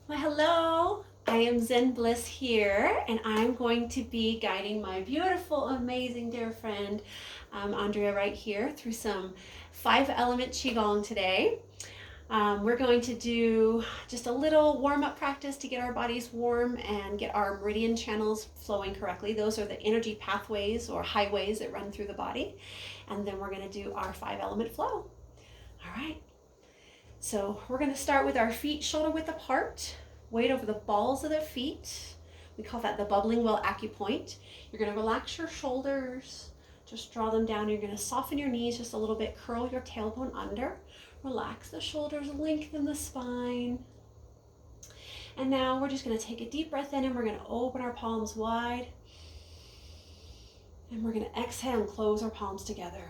Well, hello, I am Zen Bliss here, and I'm going to be guiding my beautiful, amazing dear friend Andrea right here through some 5-element Qigong today. We're going to do just a little warm-up practice to get our bodies warm and get our meridian channels flowing correctly. Those are the energy pathways or highways that run through the body. And then we're going to do our 5-element flow. All right. So we're going to start with our feet shoulder width apart, weight over the balls of the feet. We call that the bubbling well acupoint. You're going to relax your shoulders, just draw them down. You're going to soften your knees just a little bit, curl your tailbone under, relax the shoulders, lengthen the spine. And now we're just going to take a deep breath in and we're going to open our palms wide. And we're going to exhale and close our palms together.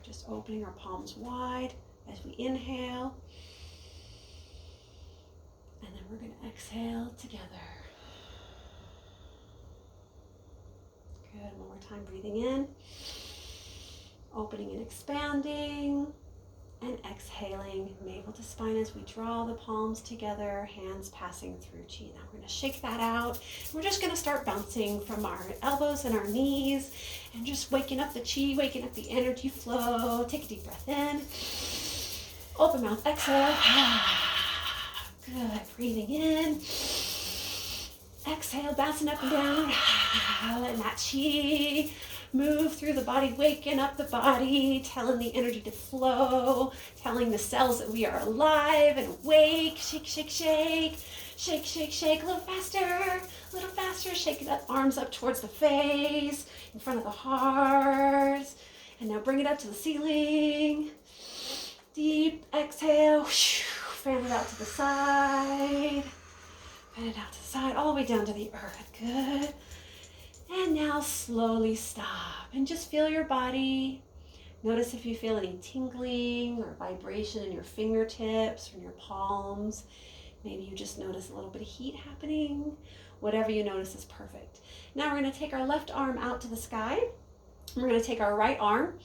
Just opening our palms wide as we inhale. And then we're going to exhale together. Good. One more time, breathing in. Opening and expanding. And exhaling, navel to spine as we draw the palms together, hands passing through chi. Now we're going to shake that out. We're just going to start bouncing from our elbows and our knees and just waking up the chi, waking up the energy flow. Take a deep breath in. Open mouth, exhale. Good. Breathing in. Exhale, bouncing up and down. Letting that chi move through the body, waking up the body, telling the energy to flow, telling the cells that we are alive and awake. Shake, shake, shake. Shake, shake, shake. A little faster, a little faster. Shake it up, arms up towards the face, in front of the heart. And now bring it up to the ceiling. Deep exhale. Fan it out to the side. Fan it out to the side, all the way down to the earth. Good. And now slowly stop and just feel your body. Notice if you feel any tingling or vibration in your fingertips or in your palms. Maybe you just notice a little bit of heat happening. Whatever you notice is perfect. Now we're going to take our left arm out to the sky. We're going to take our right arm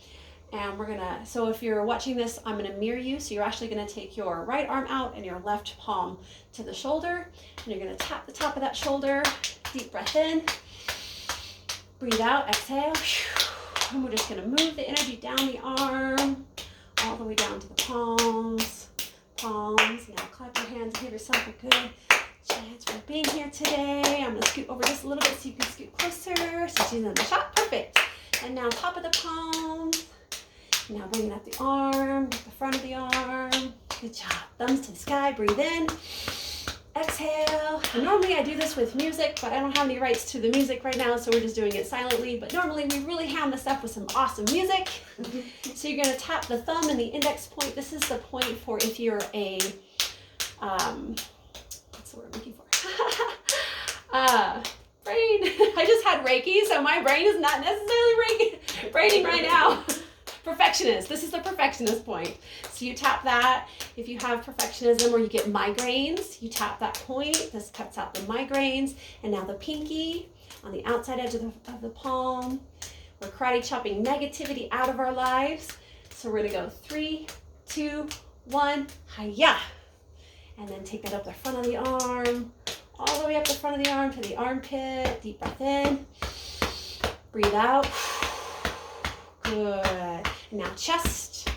and we're going to, so if you're watching this, I'm going to mirror you. So you're actually going to take your right arm out and your left palm to the shoulder. And you're going to tap the top of that shoulder. Deep breath in. Breathe out, exhale. And we're just going to move the energy down the arm, all the way down to the palms. Palms. Now clap your hands, give yourself a good chance for being here today. I'm going to scoot over just a little bit so you can scoot closer. So she's in the shot. Perfect. And now top of the palms. Now bringing up the arm, the front of the arm. Good job. Thumbs to the sky. Breathe in. Exhale. And normally I do this with music, but I don't have any rights to the music right now, so we're just doing it silently. But normally we really ham this up with some awesome music. So you're going to tap the thumb and the index point. This is the point for if you're a, what's the word I'm looking for? Brain. I just had Reiki, so my brain is not necessarily braining right now. Perfectionist. This is the perfectionist point. So you tap that. If you have perfectionism or you get migraines, you tap that point. This cuts out the migraines. And now the pinky on the outside edge of the palm. We're karate chopping negativity out of our lives. So we're going to go 3, 2, 1, hi-ya. And then take that up the front of the arm, all the way up the front of the arm to the armpit. Deep breath in. Breathe out. Good. And now chest.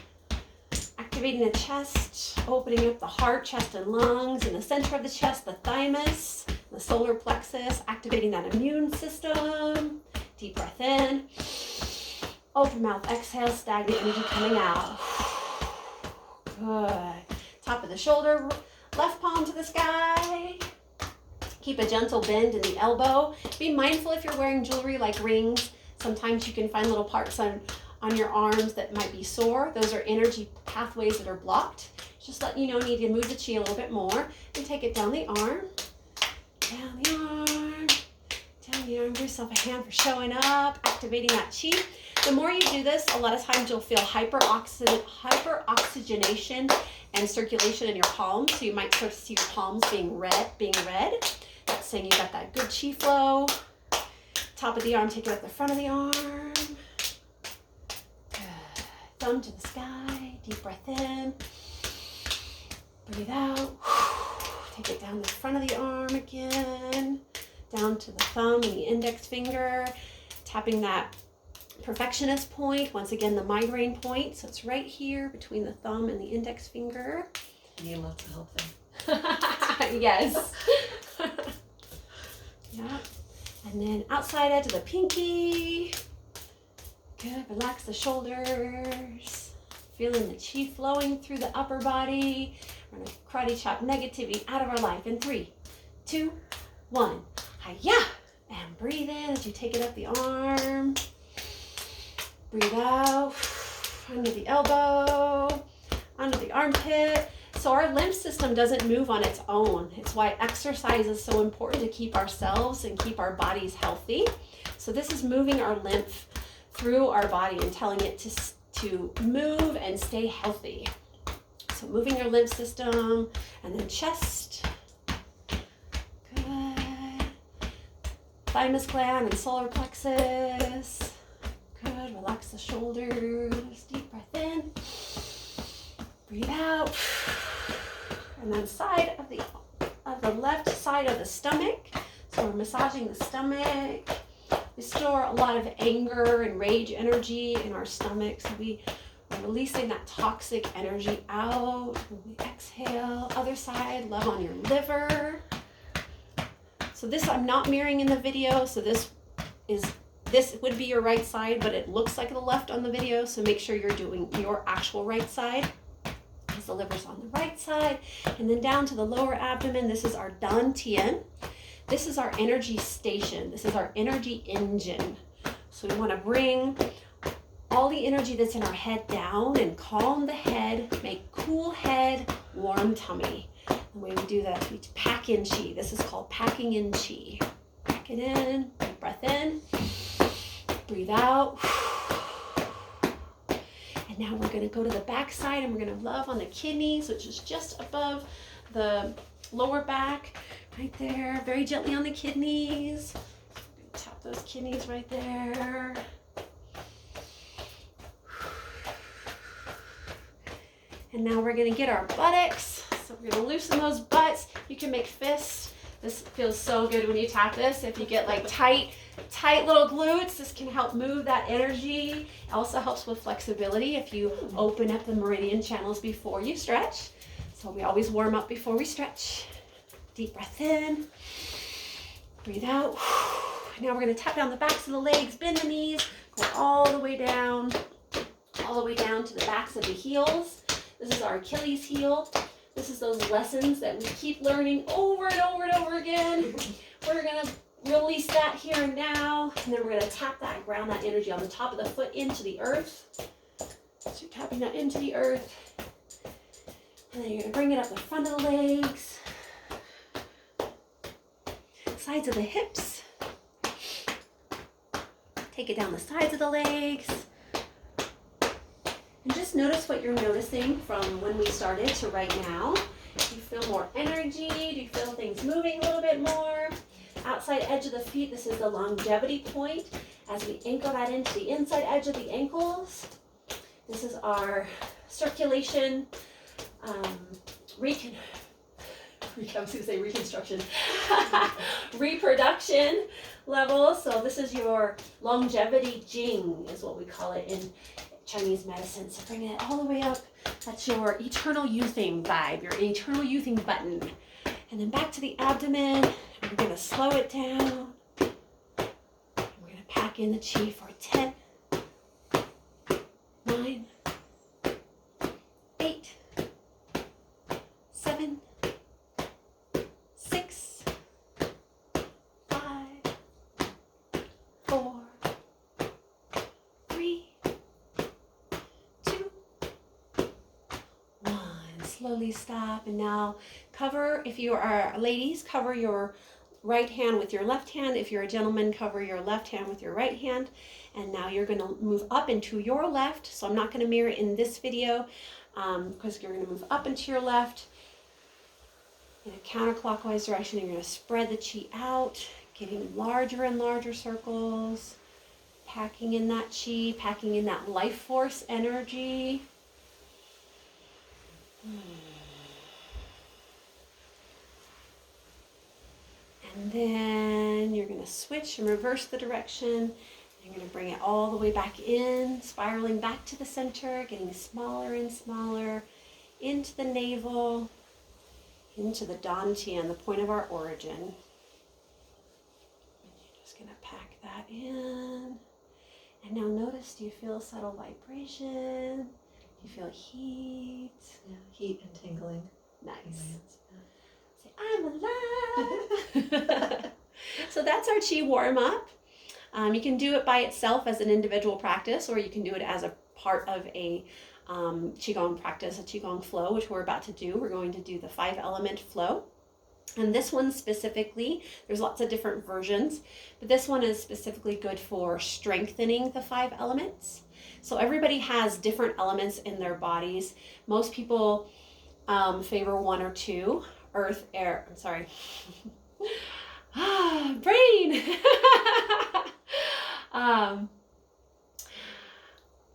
Activating the chest, opening up the heart, chest, and lungs. In the center of the chest, the thymus, the solar plexus, activating that immune system. Deep breath in. Open mouth, exhale, stagnant energy coming out. Good. Top of the shoulder, left palm to the sky. Keep a gentle bend in the elbow. Be mindful if you're wearing jewelry like rings. Sometimes you can find little parts on your arms that might be sore. Those are energy pathways that are blocked. Just letting you know, need to move the chi a little bit more. And take it down the arm. Down the arm. Down the arm. Give yourself a hand for showing up, activating that chi. The more you do this, a lot of times you'll feel hyperoxygenation and circulation in your palms. So you might start to see your palms being red. That's saying you got that good chi flow. Top of the arm, take it up the front of the arm. Good. Thumb to the sky. Deep breath in. Breathe out. Take it down the front of the arm again, down to the thumb and the index finger, tapping that perfectionist point, once again the migraine point, so it's right here between the thumb and the index finger. Need lots of help there. Yes. Yeah. And then outside edge of the pinky. Good. Relax the shoulders. Feeling the chi flowing through the upper body. We're going to karate chop negativity out of our life in 3, 2, 1. Hi-ya! And breathe in as you take it up the arm. Breathe out. Under the elbow. Under the armpit. So our lymph system doesn't move on its own. It's why exercise is so important to keep ourselves and keep our bodies healthy. So this is moving our lymph through our body and telling it to move and stay healthy. So moving your lymph system, and then chest. Good. Thymus gland and solar plexus. Good. Relax the shoulders. Deep breath in. Breathe out. And then side of the left side of the stomach. So we're massaging the stomach. We store a lot of anger and rage energy in our stomach. So we are releasing that toxic energy out. When we exhale, other side, love on your liver. So this I'm not mirroring in the video. So this would be your right side, but it looks like the left on the video. So make sure you're doing your actual right side. The liver's on the right side, and then down to the lower abdomen. This is our dantian. This is our energy station. This is our energy engine. So we want to bring all the energy that's in our head down and calm the head, make cool head, warm tummy. The way we do that, we pack in chi. This is called packing in chi. Pack it in, deep breath in, breathe out. And now we're going to go to the back side, and we're going to love on the kidneys, which is just above the lower back, right there. Very gently on the kidneys. Tap those kidneys right there. And now we're going to get our buttocks. So we're going to loosen those butts. You can make fists. This feels so good when you tap this. If you get like tight little glutes, this can help move that energy. It also helps with flexibility if you open up the meridian channels before you stretch. So we always warm up before we stretch. Deep breath in, breathe out. Now we're going to tap down the backs of the legs, bend the knees, go all the way down to the backs of the heels. This is our Achilles heel. This is those lessons that we keep learning over and over and over again. We're going to release that here and now. And then we're going to tap that, ground that energy on the top of the foot into the earth. So you're tapping that into the earth. And then you're going to bring it up the front of the legs. Sides of the hips. Take it down the sides of the legs. And just notice what you're noticing from when we started to right now. Do you feel more energy? Do you feel things moving a little bit more? Outside edge of the feet, this is the longevity point. As we ankle that into the inside edge of the ankles. This is our circulation, reconstruction, reproduction level. So this is your longevity jing is what we call it in Chinese medicine. So bring it all the way up. That's your eternal youthing vibe, your eternal youthing button. And then back to the abdomen. And we're going to slow it down. And we're going to pack in the chi for 10, 9, 8, 7, 6, 5, 4, 3, 2, 1. Slowly stop. And now cover, if you are ladies, cover your right hand with your left hand. If you're a gentleman, cover your left hand with your right hand. And now you're going to move up into your left. So I'm not going to mirror in this video because you're going to move up into your left in a counterclockwise direction. And you're going to spread the chi out, getting larger and larger circles, packing in that chi, packing in that life force energy. And then you're going to switch and reverse the direction. You're going to bring it all the way back in, spiraling back to the center, getting smaller and smaller, into the navel, into the dantian, the point of our origin. And you're just going to pack that in. And now notice, do you feel subtle vibration? Do you feel heat? Yeah, heat and tingling. Nice. Say, I'm alive. So that's our chi warm up. You can do it by itself as an individual practice, or you can do it as a part of a Qigong practice, a Qigong flow, which we're about to do. We're going to do the 5-element flow. And this one specifically, there's lots of different versions, but this one is specifically good for strengthening the 5 elements. So everybody has different elements in their bodies. Most people favor 1 or 2, earth, air, I'm sorry. Brain!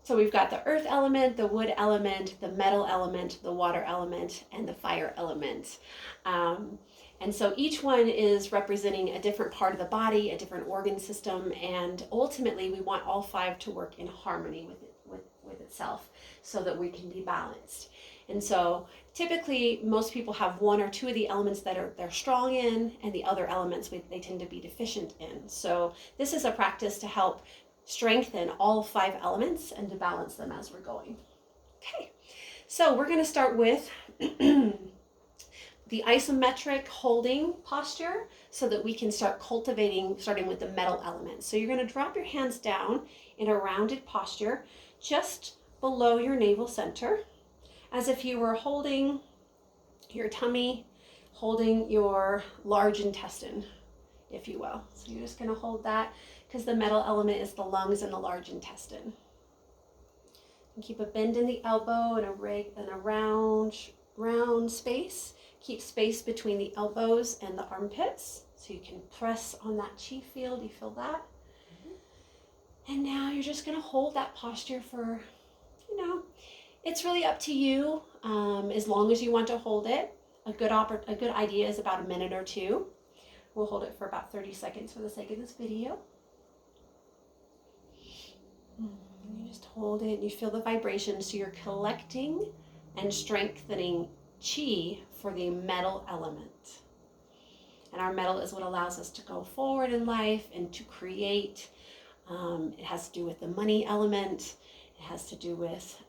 So we've got the earth element, the wood element, the metal element, the water element, and the fire element. And so each one is representing a different part of the body, a different organ system, and ultimately we want all 5 to work in harmony with itself so that we can be balanced. And so typically most people have 1 or 2 of the elements that they're strong in, and the other elements they tend to be deficient in. So this is a practice to help strengthen all 5 elements and to balance them as we're going. Okay, so we're going to start with the isometric holding posture so that we can start cultivating, starting with the metal element. So you're going to drop your hands down in a rounded posture just below your navel center, as if you were holding your tummy, holding your large intestine, if you will. So you're just going to hold that because the metal element is the lungs and the large intestine. And keep a bend in the elbow and a round space. Keep space between the elbows and the armpits so you can press on that chi field. You feel that? Mm-hmm. And now you're just going to hold that posture for, it's really up to you, as long as you want to hold it. A good idea is about a minute or 2. We'll hold it for about 30 seconds for the sake of this video. You just hold it and you feel the vibration. So you're collecting and strengthening chi for the metal element. And our metal is what allows us to go forward in life and to create. It has to do with the money element. It has to do with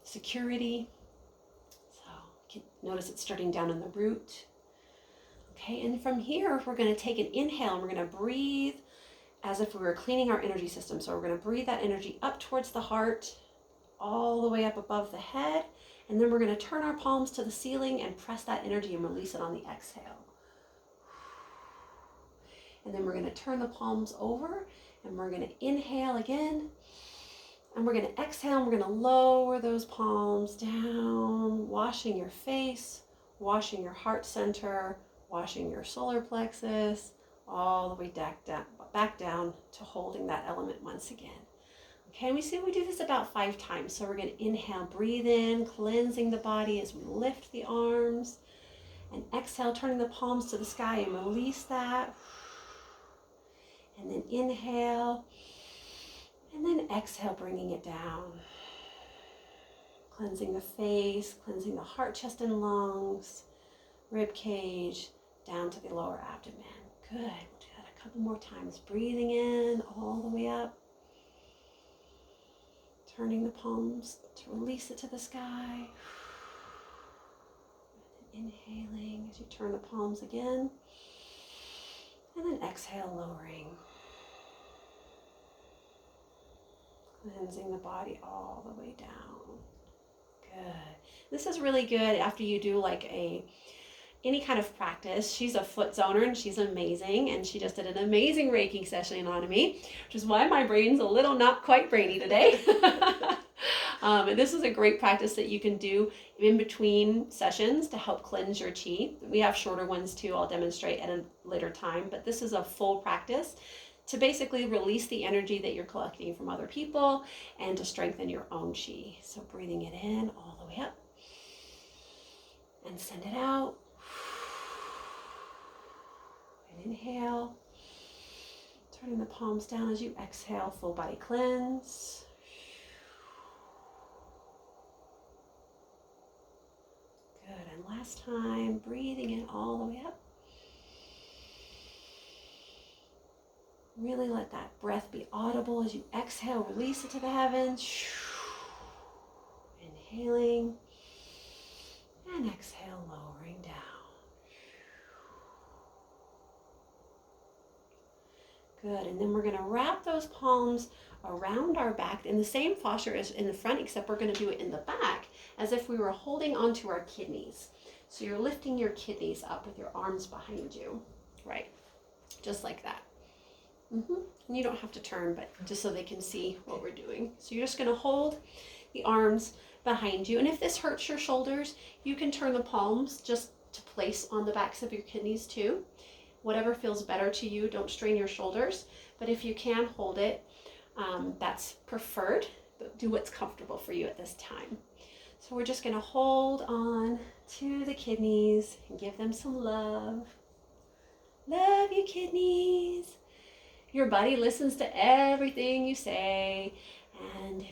security. So you can notice it's starting down in the root. Okay, and from here, we're going to take an inhale and we're going to breathe as if we were cleaning our energy system. So we're going to breathe that energy up towards the heart, all the way up above the head. And then we're going to turn our palms to the ceiling and press that energy and release it on the exhale. And then we're going to turn the palms over and we're going to inhale again. And we're going to exhale and we're going to lower those palms down, washing your face, washing your heart center, washing your solar plexus, all the way back down to holding that element once again. Okay, and we do this about 5 times. So we're going to inhale, breathe in, cleansing the body as we lift the arms. And exhale, turning the palms to the sky and release that. And then inhale. And then exhale, bringing it down. Cleansing the face, cleansing the heart, chest, and lungs, rib cage, down to the lower abdomen. Good. We'll do that a couple more times. Breathing in all the way up. Turning the palms to release it to the sky. And inhaling as you turn the palms again. And then exhale, lowering. Cleansing the body all the way down. Good. This is really good after you do like any kind of practice. She's a foot zoner and she's amazing, and she just did an amazing Reiki session on me, which is why my brain's a little not quite brainy today. And this is a great practice that you can do in between sessions to help cleanse your chi. We have shorter ones too, I'll demonstrate at a later time, but this is a full practice to basically release the energy that you're collecting from other people and to strengthen your own chi. So breathing it in all the way up and send it out. And Inhale. Turning the palms down as you exhale, full body cleanse. Good, and last time, breathing in all the way up. Really let that breath be audible as you exhale, release it to the heavens. Inhaling and exhale, lowering down. Good, and then we're going to wrap those palms around our back in the same posture as in the front, except we're going to do it in the back as if we were holding onto our kidneys. So you're lifting your kidneys up with your arms behind you, right? Just like that. And you don't have to turn, but just so they can see what we're doing. So you're just going to hold the arms behind you. And if this hurts your shoulders, you can turn the palms just to place on the backs of your kidneys too. Whatever feels better to you, don't strain your shoulders. But if you can hold it, that's preferred, but do what's comfortable for you at this time. So we're just going to hold on to the kidneys and give them some love. Love you, kidneys. Your body listens to everything you say, and it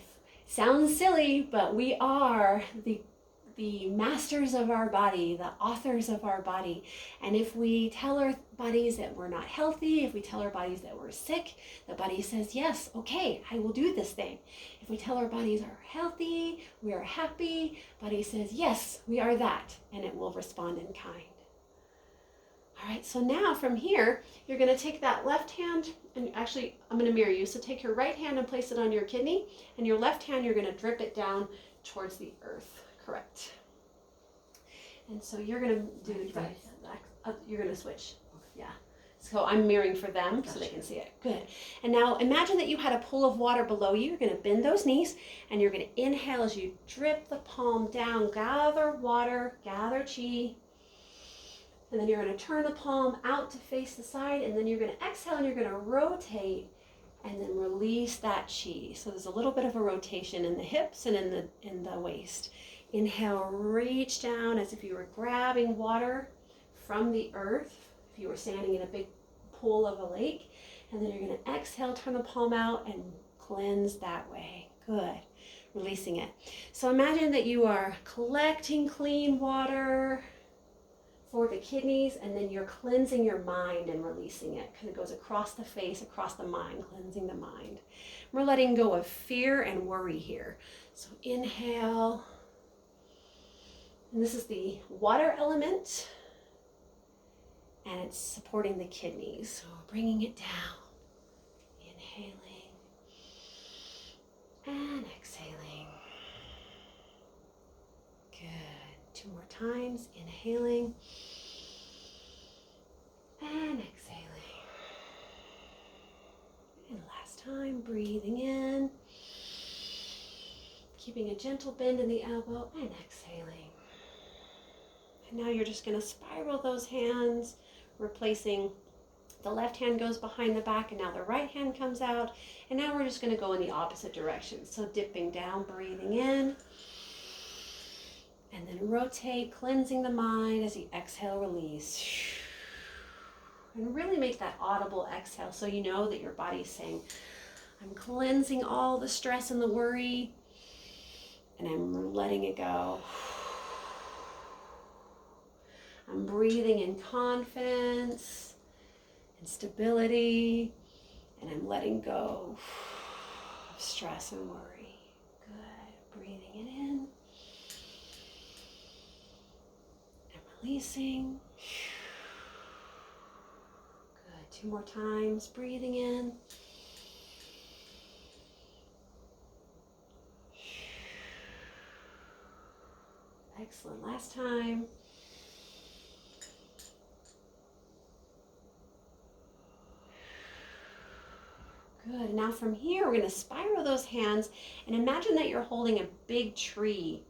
sounds silly, but we are the masters of our body, the authors of our body. And if we tell our bodies that we're not healthy, if we tell our bodies that we're sick, the body says, yes, okay, I will do this thing. If we tell our bodies are healthy, we are happy, body says, yes, we are that, and it will respond in kind. All right, so now from here, you're going to take that left hand, and actually I'm going to mirror you. So take your right hand and place it on your kidney, and your left hand, you're going to drip it down towards the earth. Correct. And so you're going to do that. You're going to switch. Yeah. So I'm mirroring for them so they can see it. Good. And now imagine that you had a pool of water below you. You're going to bend those knees, and you're going to inhale as you drip the palm down. Gather water, gather chi. And then you're going to turn the palm out to face the side, and then you're going to exhale and you're going to rotate and then release that chi. So there's a little bit of a rotation in the hips and in the waist. Inhale, reach down as if you were grabbing water from the earth, if you were standing in a big pool of a lake. And then you're going to exhale, turn the palm out and cleanse that way. Good. Releasing it. So imagine that you are collecting clean water for the kidneys, and then you're cleansing your mind and releasing it because it goes across the face, across the mind, cleansing the mind. We're letting go of fear and worry here. So inhale, and this is the water element, and it's supporting the kidneys. So bringing it down, inhaling and exhaling. Good. 2 more times, inhaling and exhaling. And last time, breathing in, keeping a gentle bend in the elbow and exhaling. And now you're just going to spiral those hands, replacing the left hand goes behind the back, and now the right hand comes out. And now we're just going to go in the opposite direction. So dipping down, breathing in. And then rotate, cleansing the mind as you exhale, release. And really make that audible exhale so you know that your body is saying, I'm cleansing all the stress and the worry, and I'm letting it go. I'm breathing in confidence and stability, and I'm letting go of stress and worry. Good. Breathing it in. Releasing. Good. 2 more times. Breathing in. Excellent. Last time. Good. Now from here, we're going to spiral those hands and imagine that you're holding a big tree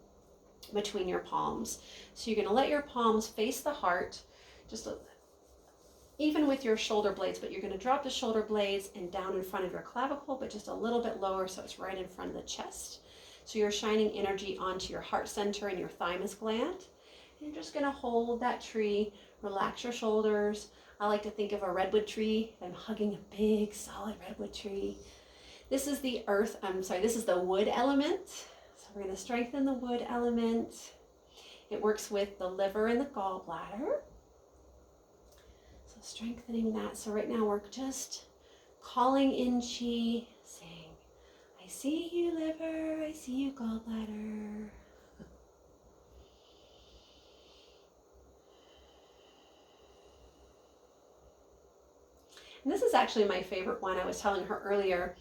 between your palms. So you're going to let your palms face the heart, just even with your shoulder blades, but you're going to drop the shoulder blades and down in front of your clavicle, but just a little bit lower so it's right in front of the chest. So you're shining energy onto your heart center and your thymus gland. You're just going to hold that tree, relax your shoulders. I like to think of a redwood tree. I'm hugging a big solid redwood tree. This is the this is the wood element. So we're going to strengthen the wood element. It works with the liver and the gallbladder. So strengthening that. So right now we're just calling in chi, saying, I see you liver, I see you gallbladder. And this is actually my favorite one. I was telling her earlier,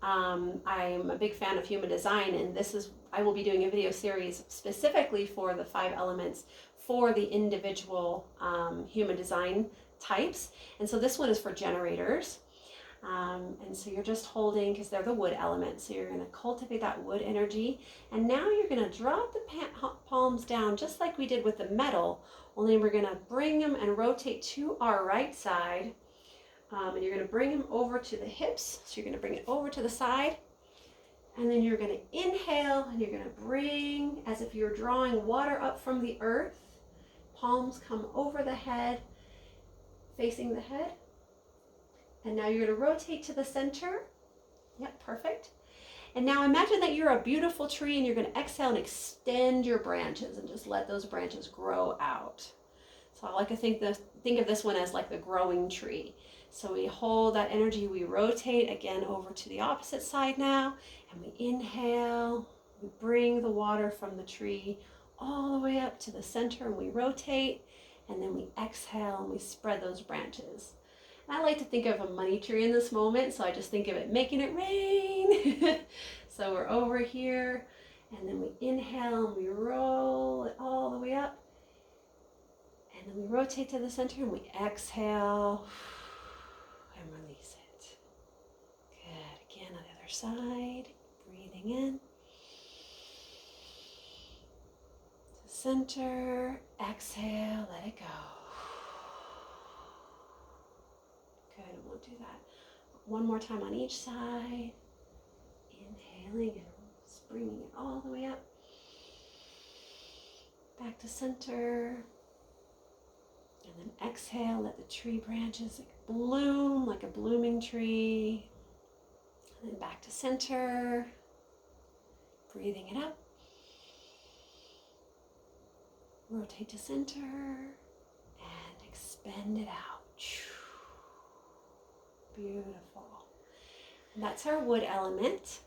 I'm a big fan of human design, and I will be doing a video series specifically for the 5 elements for the individual human design types. And so this one is for generators. And so you're just holding, because they're the wood element, so you're going to cultivate that wood energy. And now you're going to drop the palms down just like we did with the metal, only we're going to bring them and rotate to our right side. And you're going to bring them over to the hips. So you're going to bring it over to the side. And then you're going to inhale, and you're going to bring, as if you're drawing water up from the earth. Palms come over the head, facing the head. And now you're going to rotate to the center. Yep, perfect. And now imagine that you're a beautiful tree, and you're going to exhale and extend your branches and just let those branches grow out. So I like to think of this one as like the growing tree. So we hold that energy, we rotate again over to the opposite side now, and we inhale, we bring the water from the tree all the way up to the center, and we rotate, and then we exhale and we spread those branches. And I like to think of a money tree in this moment, so I just think of it making it rain. So we're over here, and then we inhale and we roll it all the way up, and then we rotate to the center and we exhale and release it. Good. Again on the other side, breathing in to center, exhale, let it go. Good, and we'll do that one more time on each side. Inhaling and bringing it all the way up. Back to center. And then exhale, let the tree branches bloom like a blooming tree. And then back to center. Breathing it up. Rotate to center. And expand it out. Beautiful. And that's our wood element.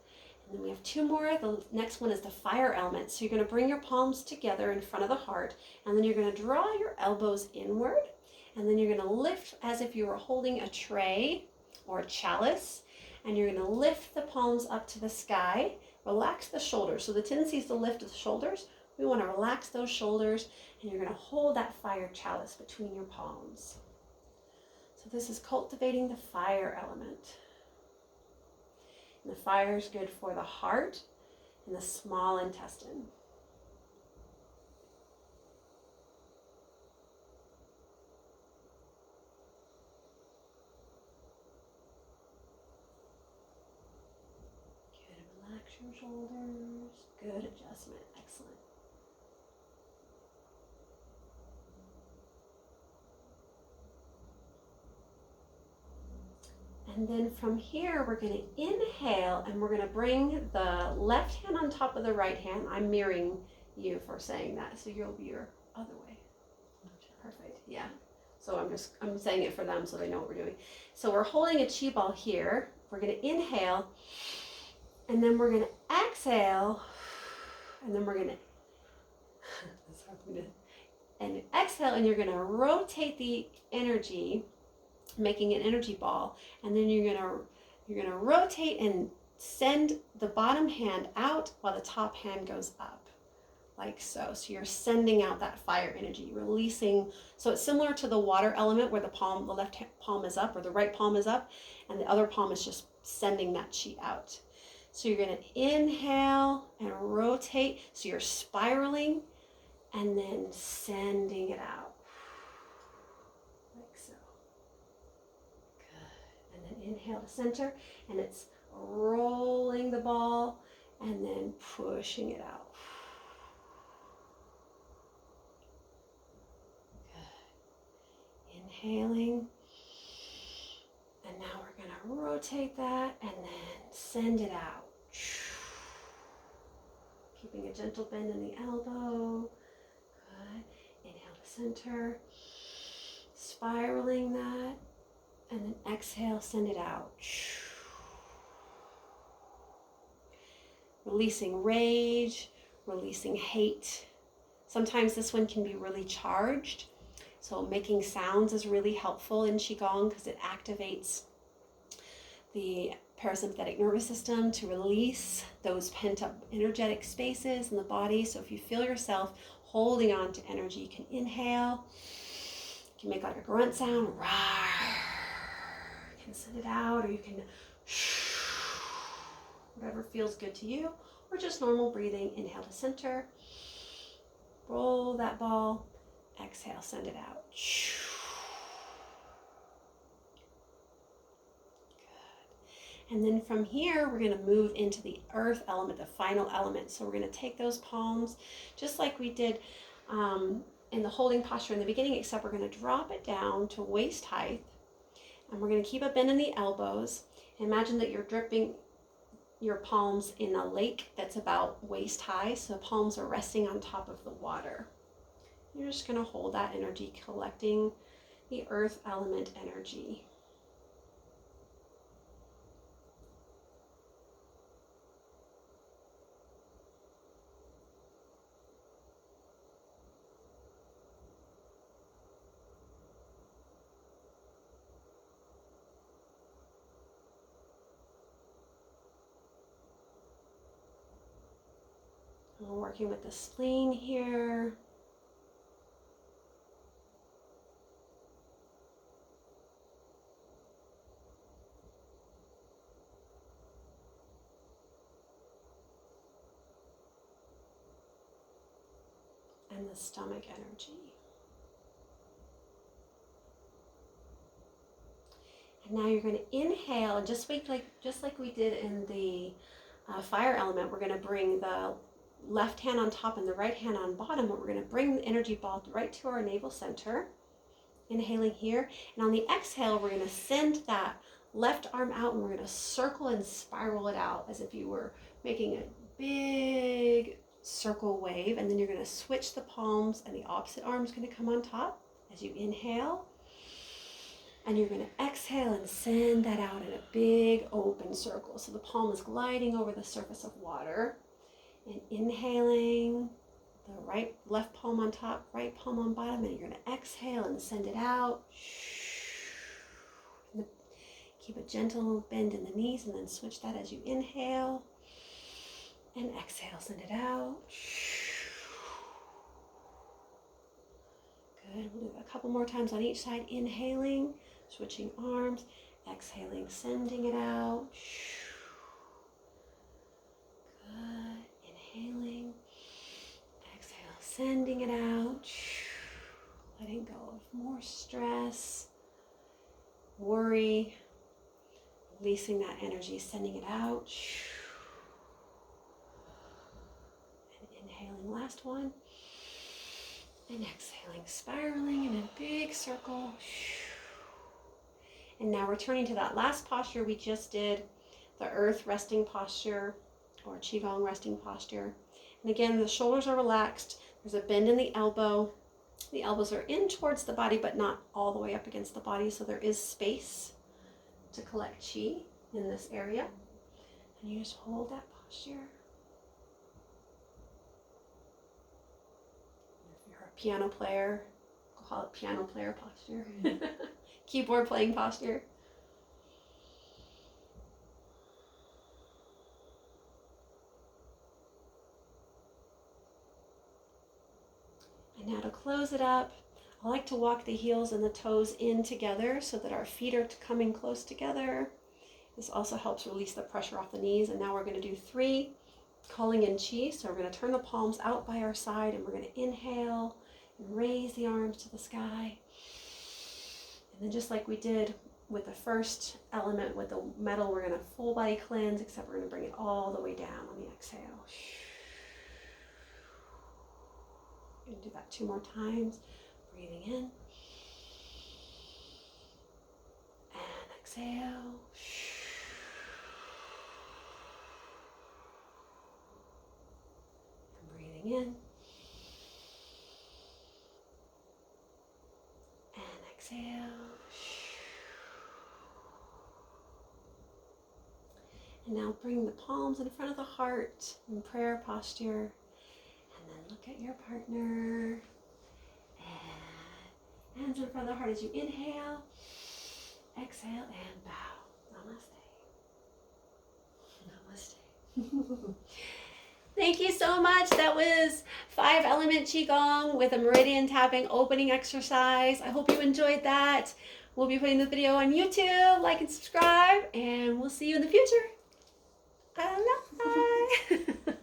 And then we have 2 more. The next one is the fire element. So you're going to bring your palms together in front of the heart, and then you're going to draw your elbows inward, and then you're going to lift as if you were holding a tray or a chalice, and you're going to lift the palms up to the sky. Relax the shoulders. So the tendency is to lift the shoulders. We want to relax those shoulders, and you're going to hold that fire chalice between your palms. So this is cultivating the fire element. And the fire is good for the heart and the small intestine. Good, relax your shoulders. Good adjustment, excellent. And then from here, we're going to inhale, and we're going to bring the left hand on top of the right hand. I'm mirroring you for saying that, so you'll be your other way. Perfect, yeah. So I'm saying it for them so they know what we're doing. So we're holding a chi ball here. We're going to inhale, and then we're going to exhale, and then we're going to, and exhale, and you're going to rotate the energy, making an energy ball, and then you're gonna rotate and send the bottom hand out while the top hand goes up, like so. So you're sending out that fire energy, releasing. So it's similar to the water element where the left palm is up, or the right palm is up, and the other palm is just sending that chi out. So you're gonna inhale and rotate, so you're spiraling, and then sending it out. Inhale to center, and it's rolling the ball and then pushing it out. Inhaling. And now we're going to rotate that and then send it out. Keeping a gentle bend in the elbow. Good. Inhale to center. Spiraling that. And then exhale, send it out. Releasing rage, releasing hate. Sometimes this one can be really charged. So making sounds is really helpful in Qigong because it activates the parasympathetic nervous system to release those pent-up energetic spaces in the body. So if you feel yourself holding on to energy, you can inhale. You can make like a grunt sound. You can send it out, or you can whatever feels good to you, or just normal breathing. Inhale to center. Roll that ball. Exhale, send it out. Good. And then from here, we're going to move into the earth element, the final element. So we're going to take those palms, just like we did in the holding posture in the beginning, except we're going to drop it down to waist height. And we're going to keep a bend in the elbows. Imagine that you're dripping your palms in a lake that's about waist high. So palms are resting on top of the water. You're just going to hold that energy, collecting the earth element energy. We're working with the spleen here. And the stomach energy. And now you're going to inhale, and just like we did in the fire element, we're going to bring the left hand on top and the right hand on bottom, but we're going to bring the energy ball right to our navel center. Inhaling here, and on the exhale, we're going to send that left arm out, and we're going to circle and spiral it out as if you were making a big circle wave. And then you're going to switch the palms, and the opposite arm is going to come on top as you inhale. And you're going to exhale and send that out in a big open circle. So the palm is gliding over the surface of water. And inhaling, the left palm on top, right palm on bottom, and you're going to exhale and send it out. Keep a gentle bend in the knees, and then switch that as you inhale. And exhale, send it out. Good. We'll do a couple more times on each side. Inhaling, switching arms. Exhaling, sending it out. Good. Inhaling. Exhale, sending it out. Letting go of more stress, worry. Releasing that energy, sending it out. And inhaling, last one. And exhaling, spiraling in a big circle. And now returning to that last posture we just did, the earth resting posture or Qigong resting posture. And again, the shoulders are relaxed. There's a bend in the elbow. The elbows are in towards the body, but not all the way up against the body. So there is space to collect chi in this area. And you just hold that posture. If you're a piano player, we'll call it piano player posture. Keyboard playing posture. And now to close it up, I like to walk the heels and the toes in together so that our feet are coming close together. This also helps release the pressure off the knees. And now we're going to do 3 calling in chi. So we're going to turn the palms out by our side, and we're going to inhale and raise the arms to the sky. And then just like we did with the first element with the metal, we're going to full body cleanse, except we're going to bring it all the way down on the exhale. We're going to do that 2 more times. Breathing in exhale. And breathing in. And exhale. And now bring the palms in front of the heart in prayer posture. And then look at your partner. And hands in front of the heart as you inhale. Exhale and bow. Namaste. Namaste. Thank you so much. That was 5-element Qigong with a meridian tapping opening exercise. I hope you enjoyed that. We'll be putting the video on YouTube. Like and subscribe, and we'll see you in the future. Bye.